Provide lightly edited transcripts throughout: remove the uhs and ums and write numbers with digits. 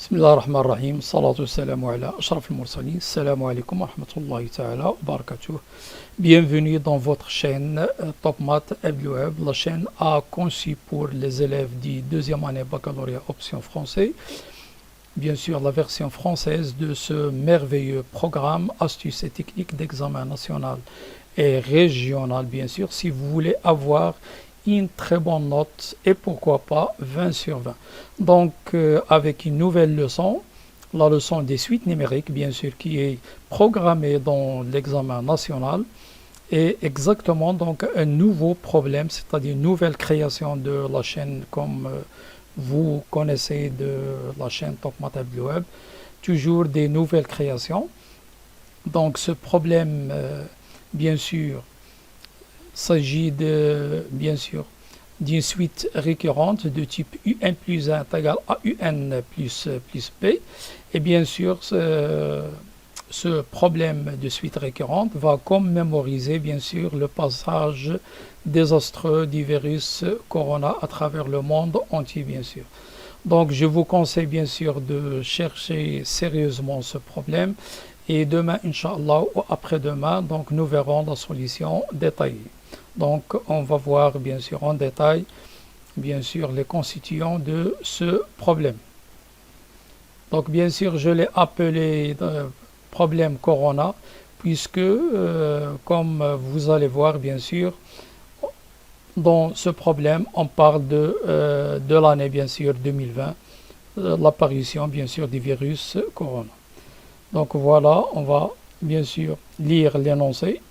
بسم الله الرحمن الرحيم الصلاة والسلام على أشرف المرسلين السلام عليكم ورحمة الله تعالى وبركاته. Bienvenue dans votre chaîne Top Math Abdeloueb. La chaîne a conçu pour les élèves du deuxième année baccalauréat option français, bien sûr la version française de ce merveilleux programme astuces et techniques d'examen national et régional, bien sûr, si vous voulez avoir une très bonne note et pourquoi pas 20 sur 20. Donc avec une nouvelle leçon, la leçon des suites numériques, bien sûr, qui est programmée dans l'examen national, et exactement donc un nouveau problème, c'est-à-dire une nouvelle création de la chaîne comme vous connaissez de la chaîne Top Math Abdeloueb, toujours des nouvelles créations. Donc ce problème, bien sûr, s'agit bien sûr d'une suite récurrente de type UN plus 1 est égal à UN plus B. Et bien sûr, ce problème de suite récurrente va comme mémoriser bien sûr le passage désastreux du virus Corona à travers le monde entier, bien sûr. Donc je vous conseille bien sûr de chercher sérieusement ce problème et demain, Inch'Allah, ou après-demain, donc nous verrons la solution détaillée. Donc on va voir bien sûr en détail bien sûr les constituants de ce problème. Donc bien sûr je l'ai appelé problème Corona puisque comme vous allez voir bien sûr dans ce problème on parle de l'année bien sûr 2020, l'apparition bien sûr du virus Corona. Donc voilà, on va bien sûr lire l'énoncé.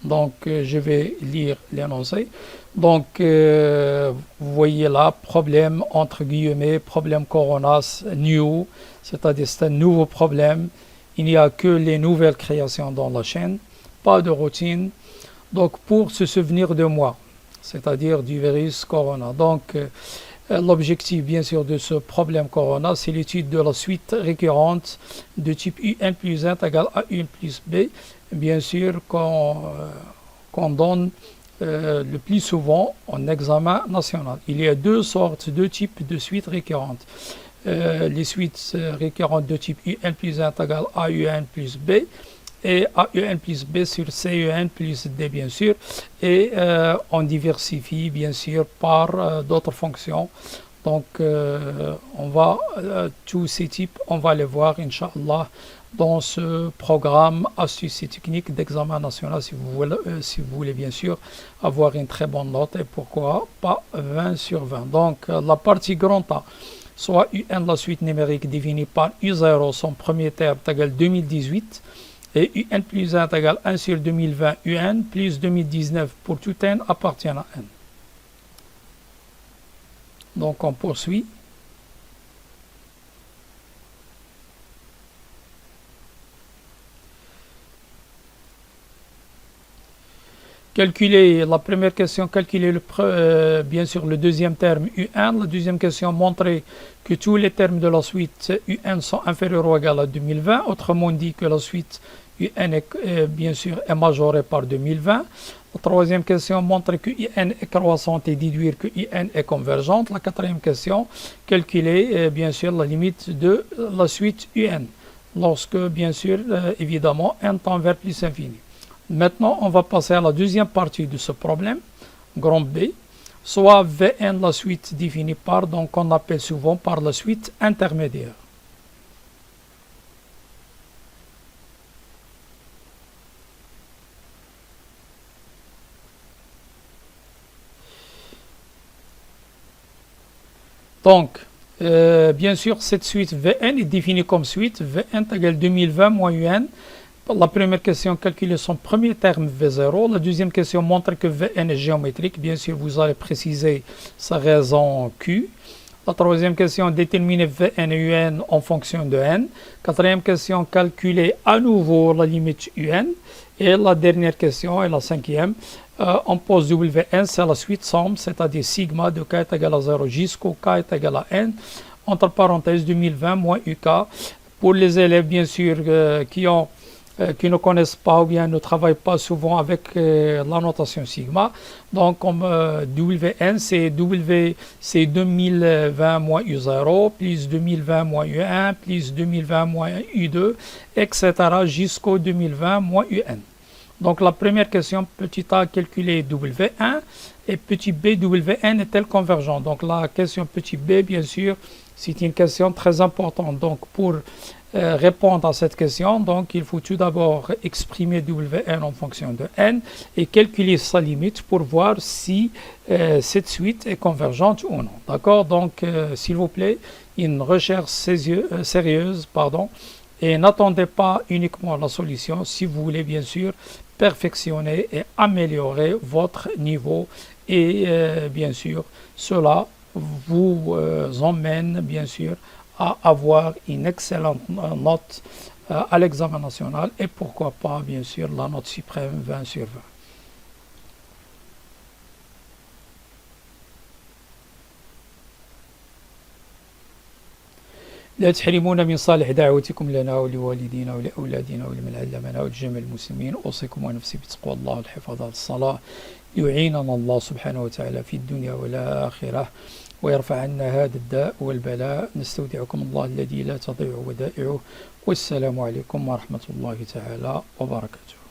Donc je vais lire l'énoncé. Donc vous voyez là, problème entre guillemets, problème Corona new, c'est-à-dire c'est un nouveau problème. Il n'y a que les nouvelles créations dans la chaîne, pas de routine. Donc pour se souvenir de moi, c'est-à-dire du virus Corona. Donc l'objectif bien sûr de ce problème Corona, c'est l'étude de la suite récurrente de type UN plus 1 égale à UN plus B, bien sûr qu'on donne le plus souvent en examen national. Il y a deux sortes, deux types de suites récurrentes. Les suites récurrentes de type UN plus 1 égale à UN plus B et AUN plus B sur CUN plus D, bien sûr, et on diversifie bien sûr par d'autres fonctions. Donc on va tous ces types on va les voir Inch'Allah dans ce programme astuces et techniques d'examen national si vous voulez bien sûr avoir une très bonne note et pourquoi pas 20 sur 20. Donc la partie grand A, soit UN la suite numérique définie par U0 son premier terme égal 2018 et UN plus 1 égale 1 sur 2020 UN plus 2019 pour tout N appartient à N. Donc on poursuit. Calculer la première question, calculer bien sûr le deuxième terme UN. La deuxième question, montrer que tous les termes de la suite UN sont inférieurs ou égaux à 2020. Autrement dit que la suite UN est bien sûr est majorée par 2020. La troisième question, montrer que UN est croissante et déduire que UN est convergente. La quatrième question, calculer bien sûr la limite de la suite UN lorsque bien sûr évidemment n tend vers plus infini. Maintenant, on va passer à la deuxième partie de ce problème, grand B, soit Vn la suite définie par, donc on appelle souvent par la suite intermédiaire. Donc, bien sûr, cette suite Vn est définie comme suite Vn égale 2020 moins Un. La première question, calculer son premier terme V0. La deuxième question, montre que Vn est géométrique. Bien sûr, vous allez préciser sa raison Q. La troisième question, déterminer Vn et Un en fonction de N. Quatrième question, calculer à nouveau la limite Un. Et la dernière question, et la cinquième, on pose Wn, c'est la suite somme, c'est-à-dire sigma de k est égal à 0 jusqu'au k est égal à N, entre parenthèses 2020 moins UK. Pour les élèves, bien sûr, qui ont qui ne connaissent pas ou bien ne travaillent pas souvent avec la notation sigma. Donc, comme WN, c'est W, c'est 2020 moins U0, plus 2020 moins U1, plus 2020 moins U2, etc. jusqu'au 2020 moins UN. Donc, la première question, petit a calculer W1 et petit b WN est-elle convergent? Donc, la question petit b, bien sûr, c'est une question très importante. Donc, pour répondre à cette question, donc il faut tout d'abord exprimer Wn en fonction de n et calculer sa limite pour voir si cette suite est convergente ou non. D'accord? Donc, s'il vous plaît, une recherche sérieuse, pardon, et n'attendez pas uniquement la solution si vous voulez bien sûr perfectionner et améliorer votre niveau et bien sûr cela vous emmène bien sûr à avoir une excellente note à l'examen national et pourquoi pas bien sûr la note suprême 20 sur 20. لا تحرمونا من صالح دعوتكم لنا ولوالدينا ولأولادنا ولمن علمنا ولجميع المسلمين. أوصيكم ونفسي بتقوى الله والحفاظ على الصلاة يعيننا الله سبحانه وتعالى في الدنيا والآخرة ويرفع عنا هذا الداء والبلاء. نستودعكم الله الذي لا تضيع ودائعه والسلام عليكم ورحمة الله تعالى وبركاته.